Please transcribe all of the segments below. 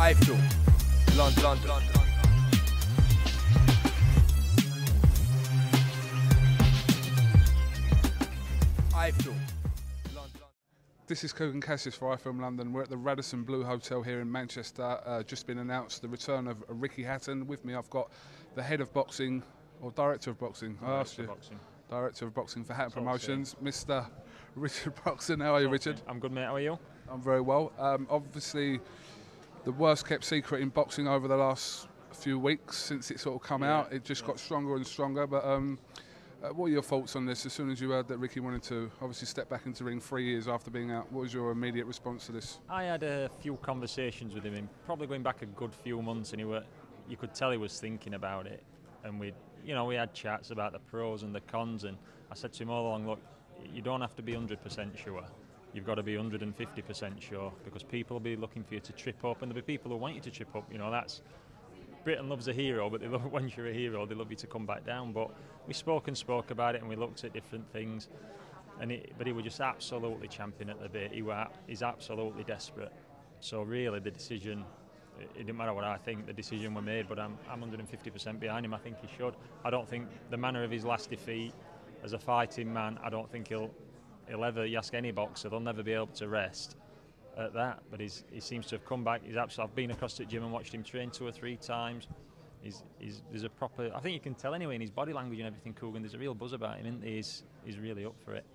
iFILM, London. iFILM, London. This is Kugan Cassius for iFILM London. We're at the Radisson Blu Hotel here in Manchester. Just been announced the return of Ricky Hatton. With me I've got the head of boxing, or director of boxing. I asked you. Director of boxing for Hatton Promotions, Mr. Richard POXON. How are you, Richard? I'm good, mate. How are you? I'm very well. Obviously, the worst kept secret in boxing over the last few weeks since it sort of come out. It just got stronger and stronger. But what are your thoughts on this? As soon as you heard that Ricky wanted to obviously step back into the ring 3 years after being out, what was your immediate response to this? I had a few conversations with him, probably going back a good few months, and you could tell he was thinking about it. And we had chats about the pros and the cons, and I said to him all along, look, you don't have to be 100% sure. You've got to be 150% sure, because people will be looking for you to trip up, and there'll be people who want you to trip up. That's Britain loves a hero, but they love once you're a hero, they love you to come back down. But we spoke about it, and we looked at different things, but he was just absolutely champing at the bit. He's absolutely desperate. So really, the decision, it didn't matter what I think, the decision was made, but I'm 150% behind him. I think he should. I don't think the manner of his last defeat as a fighting man, I don't think he'll ever, you ask any boxer, they'll never be able to rest at that. But he seems to have come back. I've been across to the gym and watched him train 2 or 3 times. There's a proper, I think you can tell anyway in his body language and everything, Kugan, there's a real buzz about him, isn't there? He's really up for it.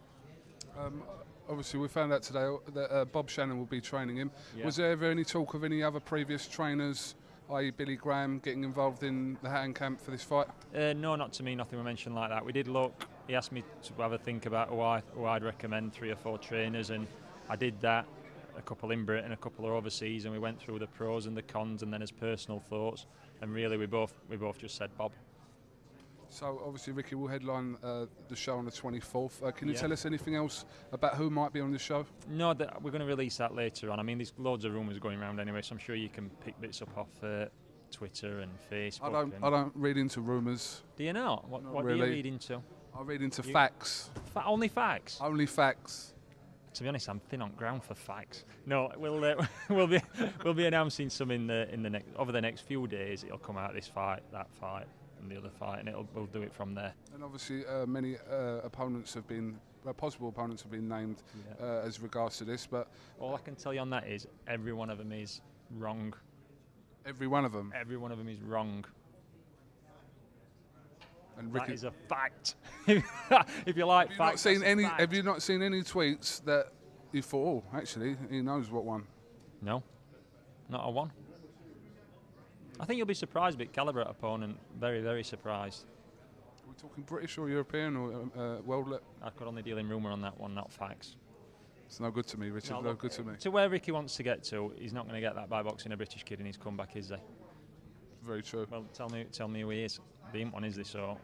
Obviously, we found out today that Bob Shannon will be training him. Yeah. Was there ever any talk of any other previous trainers, i.e. Billy Graham, getting involved in the Hatton camp for this fight? No, not to me, nothing was mentioned like that. We did look, he asked me to have a think about who I'd recommend, 3 or 4 trainers, and I did that, a couple in Britain, a couple are overseas, and we went through the pros and the cons and then his personal thoughts, and really we both just said Bob. So obviously Ricky will headline the show on the 24th. Can you tell us anything else about who might be on the show? No, we're going to release that later on. I mean, there's loads of rumours going around anyway, so I'm sure you can pick bits up off Twitter and Facebook. I don't read into rumours. Do you not? What really. Do you read into? I read into facts. Only facts? Only facts. To be honest, I'm thin on ground for facts. No, we'll be announcing some over the next few days. It'll come out, this fight, that fight, and the other fight, and we'll do it from there. And obviously, many possible opponents have been named as regards to this. But all I can tell you on that is every one of them is wrong. Every one of them. Every one of them is wrong. And Ricky, that is a fact. If you like facts, have you not seen any tweets that you thought, oh, actually, he knows what one? No, not a one. I think you'll be surprised, bit calibre opponent. Very, very surprised. Are we talking British or European or world? I could only deal in rumour on that one, not facts. It's no good to me, Richard. No good to me. To where Ricky wants to get to, he's not going to get that by boxing a British kid in his comeback, is he? Very true. Well, tell me who he is. There ain't one, is there? So,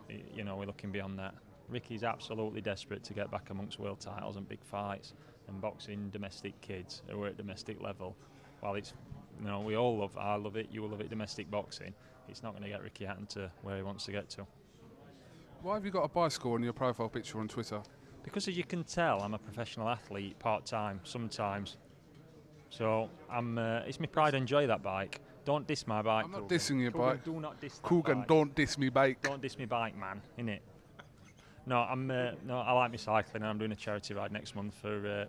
we're looking beyond that. Ricky's absolutely desperate to get back amongst world titles and big fights and boxing domestic kids who are at domestic level. While it's, we all love, I love it, you will love it, domestic boxing. It's not going to get Ricky Hatton to where he wants to get to. Why have you got a bicycle on your profile picture on Twitter? Because as you can tell, I'm a professional athlete, part-time, sometimes. So it's my pride and joy, that bike. Don't diss my bike. I'm not dissing your Kugan, bike. Do not diss that Kugan, bike. don't diss me bike. Don't diss me bike, man, innit? No, I like my cycling, and I'm doing a charity ride next month for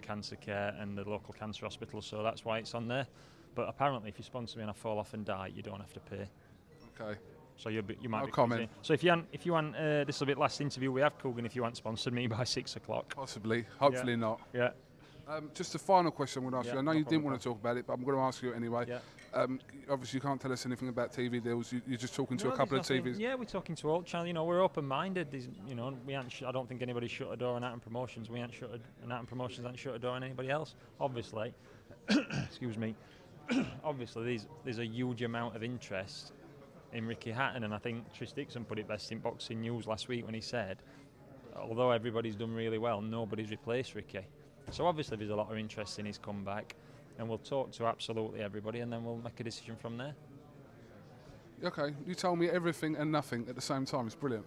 cancer care and the local cancer hospital, so that's why it's on there. But apparently, if you sponsor me and I fall off and die, you don't have to pay. Okay. So you might be comment. So if you want, this will be the last interview we have, Kugan. If you want sponsored me by 6 o'clock. Possibly. Hopefully not. Yeah. Just a final question I'm going to ask you. I know you didn't want to talk about it, but I'm going to ask you anyway. Yeah. Obviously, you can't tell us anything about TV deals. You're just talking to a couple of TVs. Yeah, we're talking to all channels. We're open-minded. I don't think anybody shut a door on Hatton Promotions. Hatton Promotions hasn't shut a door on anybody else. Obviously, excuse me. Obviously, there's a huge amount of interest in Ricky Hatton, and I think Tris Dixon put it best in Boxing News last week when he said, although everybody's done really well, nobody's replaced Ricky. So obviously there's a lot of interest in his comeback, and we'll talk to absolutely everybody, and then we'll make a decision from there. Okay, you told me everything and nothing at the same time. It's brilliant.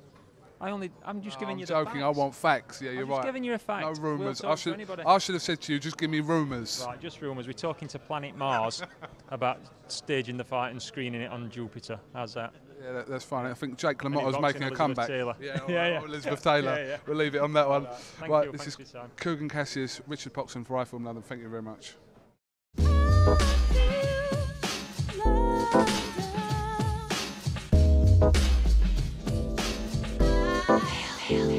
I'm just giving you the joking. facts. I want facts. Yeah, you're I'm right. just giving you a fact. No rumours. We'll I talk to anybody. should have said to you, just give me rumours. Right, just rumours. We're talking to Planet Mars about staging the fight and screening it on Jupiter. How's that? Yeah, that's fine. I think Jake Any LaMotta's boxing, making a Elizabeth comeback. Taylor. Yeah, Yeah. or Elizabeth Taylor. Yeah. We'll leave it on that one. Thank Right, you. this Thanks is for your time. Kugan Cassius, Richard POXON for iFILM London. Thank you very much. Hell,